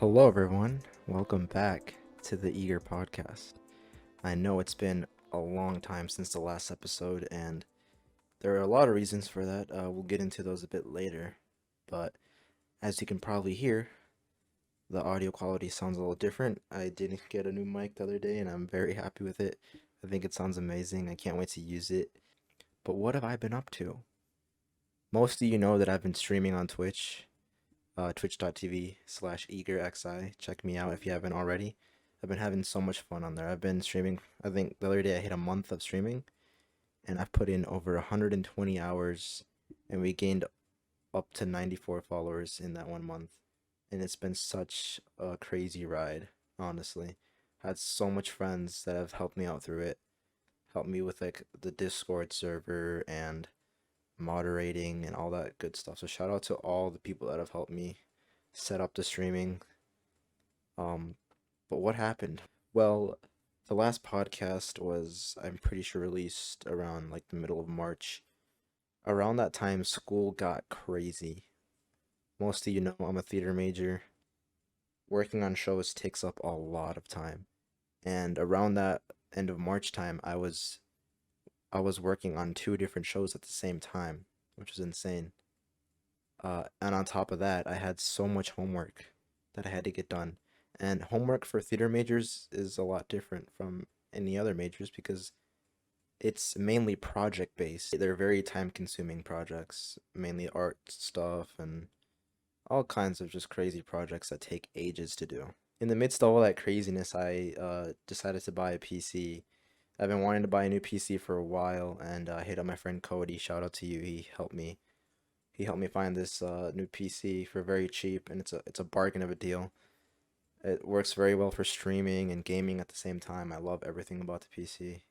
Hello, everyone. Welcome back to the Eager Podcast. I know it's been a long time since the last episode, and there are a lot of reasons for that. We'll get into those a bit later. But as you can probably hear, the audio quality sounds a little different. I did get a new mic the other day, and I'm very happy with it. I think it sounds amazing. I can't wait to use it. But what have I been up to? Most of you know that I've been streaming on Twitch, twitch.tv/eagerxi. Check me out if you haven't already. I've been having so much fun on there. I've been streaming, I think the other day I hit a month of streaming, and I've put in over 120 hours, and we gained up to 94 followers in that 1 month. And it's been such a crazy ride, honestly. I had so much friends that have helped me out through it, helped me with like the Discord server and moderating and all that good stuff. So shout out to all the people that have helped me set up the streaming. Um, but what happened? Well, the last podcast was, I'm pretty sure, released around like the middle of March. Around that time, school got crazy. Most of you know I'm a theater major. Working on shows takes up a lot of time. And around that end of March time, I was working on two different shows at the same time, which was insane. And on top of that, I had so much homework that I had to get done. And homework for theater majors is a lot different from any other majors because it's mainly project based. They're very time consuming projects, mainly art stuff and all kinds of just crazy projects that take ages to do. In the midst of all that craziness, I decided to buy a PC. I've been wanting to buy a new PC for a while, and I hit up my friend Cody. Shout out to you. He helped me find this new PC for very cheap, and it's a bargain of a deal. It works very well for streaming and gaming at the same time. I love everything about the PC.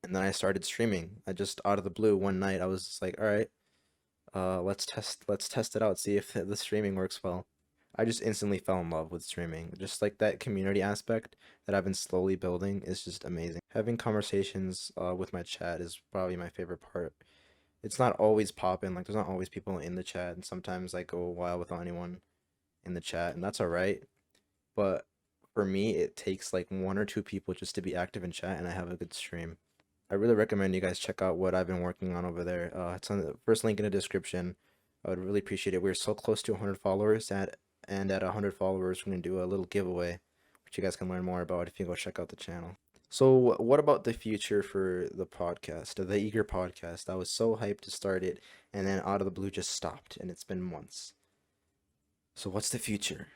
And then I started streaming. I just out of the blue one night I was just like, all right, let's test it out, see if the streaming works well. I just instantly fell in love with streaming. Just like that community aspect that I've been slowly building is just amazing. Having conversations with my chat is probably my favorite part. It's not always popping, like there's not always people in the chat, and sometimes I go a while without anyone in the chat, and that's all right. But for me, it takes like one or two people just to be active in chat, and I have a good stream. I really recommend you guys check out what I've been working on over there. It's on the first link in the description. I would really appreciate it. We're so close to 100 followers, and at 100 followers, we're gonna do a little giveaway, which you guys can learn more about if you go check out the channel. So, what about the future for the podcast, the Eager Podcast? I was so hyped to start it, and then out of the blue just stopped, and it's been months. So, what's the future?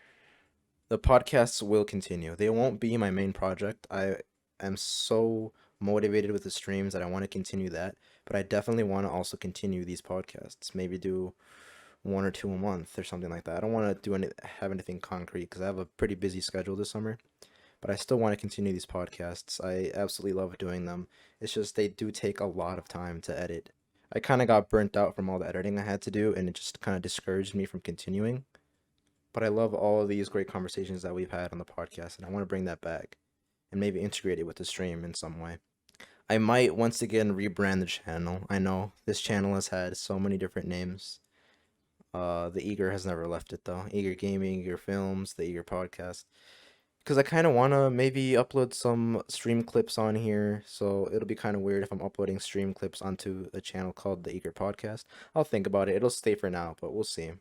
The podcasts will continue. They won't be my main project. I am so motivated with the streams that I want to continue that, but I definitely want to also continue these podcasts. Maybe do one or two a month or something like that. I don't want to have anything concrete because I have a pretty busy schedule this summer, but I still want to continue these podcasts. I absolutely love doing them. It's just they do take a lot of time to edit. I kind of got burnt out from all the editing I had to do, and it just kind of discouraged me from continuing. But I love all of these great conversations that we've had on the podcast, and I want to bring that back and maybe integrate it with the stream in some way. I might once again rebrand the channel. I know this channel has had so many different names. The Eager has never left it though. Eager Gaming, Eager Films, the Eager Podcast. Because I kind of want to maybe upload some stream clips on here, so it'll be kind of weird if I'm uploading stream clips onto a channel called the Eager Podcast. I'll think about it. It'll stay for now, but we'll see.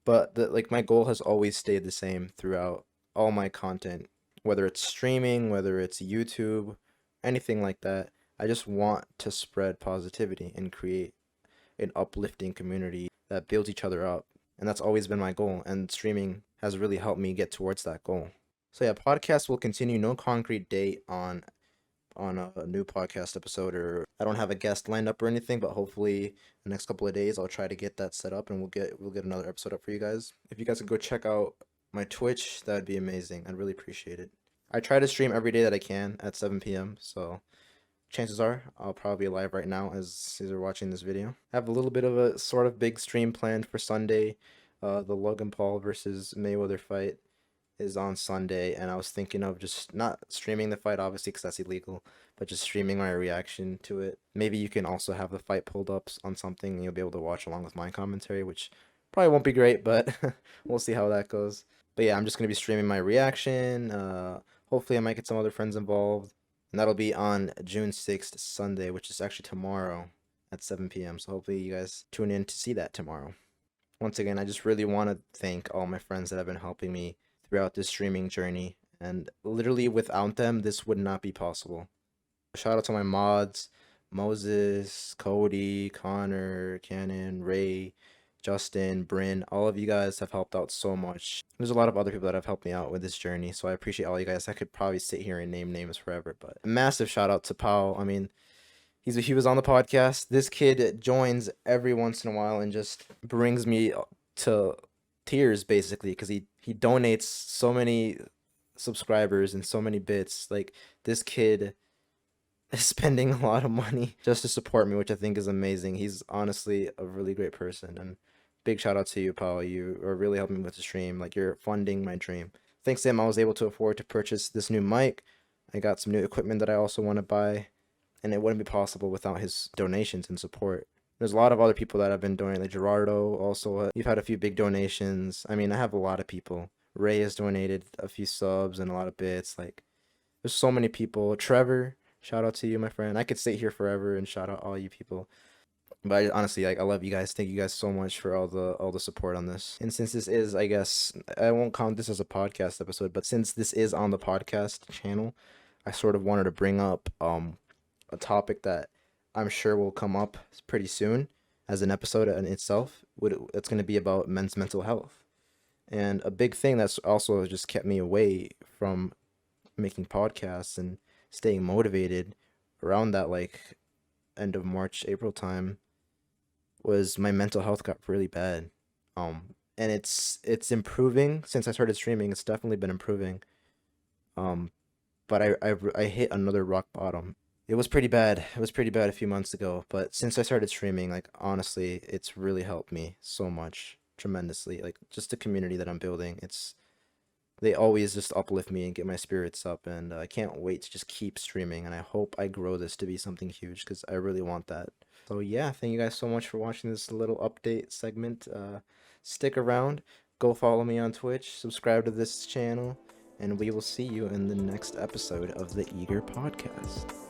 But like my goal has always stayed the same throughout all my content, whether it's streaming, whether it's YouTube, anything like that. I just want to spread positivity and create an uplifting community that builds each other up. And that's always been my goal, and streaming has really helped me get towards that goal. So yeah, podcast will continue. No concrete date on a new podcast episode, or I don't have a guest lined up or anything, but hopefully the next couple of days I'll try to get that set up and we'll get another episode up for you guys. If you guys could go check out my Twitch, that'd be amazing. I'd really appreciate it. I try to stream every day that I can at 7 p.m. So chances are I'll probably be live right now as you're watching this video. I have a little bit of a sort of big stream planned for Sunday. The Logan Paul versus Mayweather fight is on Sunday, and I was thinking of just not streaming the fight, obviously, because that's illegal, but just streaming my reaction to it. Maybe you can also have the fight pulled up on something, and you'll be able to watch along with my commentary, which probably won't be great, but we'll see how that goes. But yeah, I'm just gonna be streaming my reaction. Hopefully I might get some other friends involved. And that'll be on June 6th, Sunday, which is actually tomorrow at 7 p.m. So hopefully you guys tune in to see that tomorrow. Once again, I just really want to thank all my friends that have been helping me throughout this streaming journey. And literally without them, this would not be possible. Shout out to my mods, Moses, Cody, Connor, Cannon, Ray, Justin, Bryn. All of you guys have helped out so much. There's a lot of other people that have helped me out with this journey, so I appreciate all you guys. I could probably sit here and name names forever, but a massive shout out to Pau. I mean, he was on the podcast. This kid joins every once in a while and just brings me to tears basically because he donates so many subscribers and so many bits. Like this kid is spending a lot of money just to support me, which I think is amazing. He's honestly a really great person, and big shout out to you, Paul. You are really helping me with the stream. Like you're funding my dream. Thanks to him, I was able to afford to purchase this new mic. I got some new equipment that I also want to buy, and it wouldn't be possible without his donations and support. There's a lot of other people that have been donating, like Gerardo. Also, you've had a few big donations. I mean, I have a lot of people. Ray has donated a few subs and a lot of bits. Like, there's so many people. Trevor, shout out to you, my friend. I could sit here forever and shout out all you people. But honestly, like I love you guys. Thank you guys so much for all the support on this. And since this is, I guess I won't count this as a podcast episode, but since this is on the podcast channel, I sort of wanted to bring up a topic that I'm sure will come up pretty soon as an episode in itself. It's going to be about men's mental health. And a big thing that's also just kept me away from making podcasts and staying motivated around that like end of March, April time was my mental health got really bad. And it's improving since I started streaming. It's definitely been improving. But I hit another rock bottom. It was pretty bad. It was pretty bad a few months ago, but since I started streaming, like honestly, it's really helped me so much, tremendously. Like just the community that I'm building, they always just uplift me and get my spirits up, and I can't wait to just keep streaming, and I hope I grow this to be something huge because I really want that. So yeah, thank you guys so much for watching this little update segment. Stick around, go follow me on Twitch, subscribe to this channel, and we will see you in the next episode of the Eager Podcast.